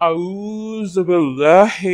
اعوذ باللہ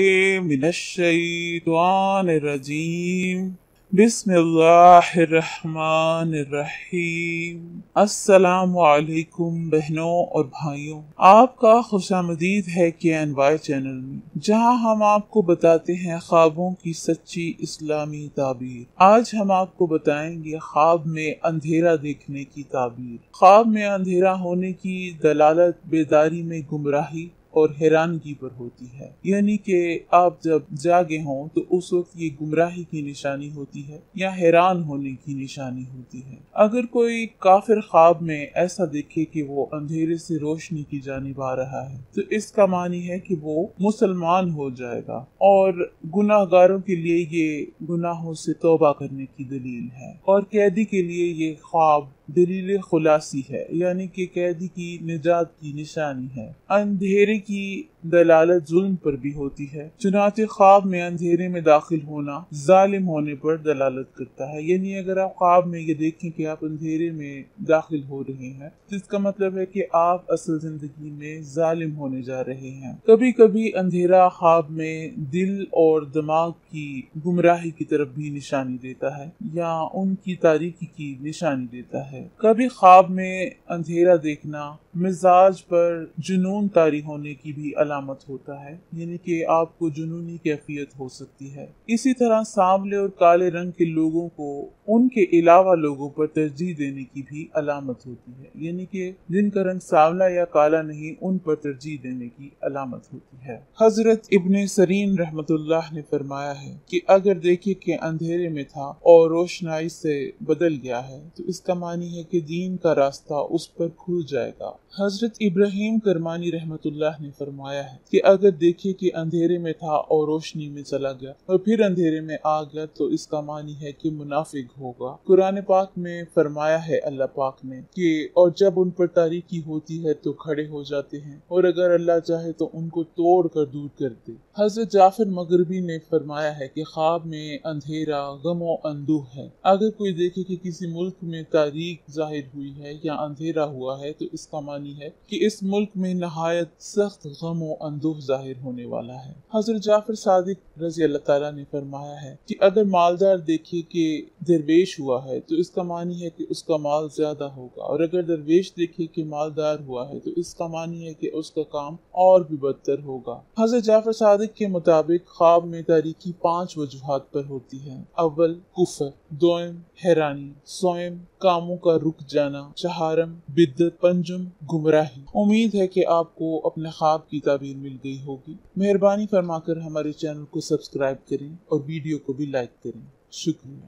من الشیطان الرجیم بسم اللہ الرحمن الرحیم۔ السلام علیکم بہنوں اور بھائیوں، آپ کا خوش آمدید ہے KNY چینل میں، جہاں ہم آپ کو بتاتے ہیں خوابوں کی سچی اسلامی تعبیر۔ آج ہم آپ کو بتائیں گے خواب میں اندھیرا دیکھنے کی تعبیر۔ خواب میں اندھیرا ہونے کی دلالت بیداری میں گمراہی اور حیرانگی پر ہوتی ہے، یعنی کہ آپ جب جاگے ہوں تو اس وقت یہ گمراہی کی نشانی ہوتی ہے یا حیران ہونے کی نشانی ہوتی ہے۔ اگر کوئی کافر خواب میں ایسا دیکھے کہ وہ اندھیرے سے روشنی کی جانب آ رہا ہے تو اس کا معنی ہے کہ وہ مسلمان ہو جائے گا، اور گناہ گاروں کے لیے یہ گناہوں سے توبہ کرنے کی دلیل ہے، اور قیدی کے لیے یہ خواب دلیل خلاصی ہے، یعنی کہ قیدی کی نجات کی نشانی ہے۔ اندھیرے کی دلالت ظلم پر بھی ہوتی ہے، چنانچہ خواب میں اندھیرے میں داخل ہونا ظالم ہونے پر دلالت کرتا ہے۔ یعنی اگر آپ خواب میں یہ دیکھیں کہ آپ اندھیرے میں داخل ہو رہے ہیں تو اس کا مطلب ہے کہ آپ اصل زندگی میں ظالم ہونے جا رہے ہیں۔ کبھی کبھی اندھیرا خواب میں دل اور دماغ کی گمراہی کی طرف بھی نشانی دیتا ہے یا ان کی تاریکی کی نشانی دیتا ہے۔ کبھی خواب میں اندھیرا دیکھنا مزاج پر جنون طاری ہونے کی بھی علامت ہوتا ہے، یعنی کہ آپ کو جنونی کیفیت ہو سکتی ہے۔ اسی طرح سانولے اور کالے رنگ کے لوگوں کو ان کے علاوہ لوگوں پر ترجیح دینے کی بھی علامت ہوتی ہے، یعنی کہ جن کا رنگ سانولا یا کالا نہیں ان پر ترجیح دینے کی علامت ہوتی ہے۔ حضرت ابن سیرین رحمت اللہ نے فرمایا ہے کہ اگر دیکھے کہ اندھیرے میں تھا اور روشنائی سے بدل گیا ہے تو اس کا معنی ہے کہ دین کا راستہ اس پر کھل جائے گا۔ حضرت ابراہیم کرمانی رحمت اللہ نے فرمایا ہے کہ اگر دیکھے کہ اندھیرے میں تھا اور روشنی میں چلا گیا اور پھر اندھیرے میں آ گیا تو اس کا معنی ہے کہ منافق ہوگا۔ قرآن پاک میں فرمایا ہے اللہ پاک نے کہ اور جب ان پر تاریکی ہوتی ہے تو کھڑے ہو جاتے ہیں، اور اگر اللہ چاہے تو ان کو توڑ کر دور کر دے۔ حضرت جعفر مغربی نے فرمایا ہے کہ خواب میں اندھیرا غم و اندوہ ہے۔ اگر کوئی دیکھے کہ کسی ملک میں تاریک ظاہر ہوئی ہے یا اندھیرا ہوا ہے تو اس کا معنی ہے کہ اس ملک میں نہایت سخت غم و اندوہ ظاہر ہونے والا ہے۔ حضرت جعفر صادق رضی اللہ تعالیٰ نے فرمایا ہے کہ اگر مالدار دیکھے کہ درویش ہوا ہے تو اس کا معنی ہے کہ اس کا مال زیادہ ہوگا، اور اگر درویش دیکھے کہ مالدار ہوا ہے تو اس کا معنی ہے کہ اس کا کام اور بھی بدتر ہوگا۔ حضرت جعفر صادق کے مطابق خواب میں تاریکی 5 وجوہات پر ہوتی ہے۔ اول کفر، دوم حیرانی، سوم کاموں کا رک جانا، چہارم بدعت، پنجم گمراہی۔ امید ہے کہ آپ کو اپنے خواب کی تعبیر مل گئی ہوگی۔ مہربانی فرما کر ہمارے چینل کو سبسکرائب کریں اور ویڈیو کو بھی لائک کریں۔ شکریہ۔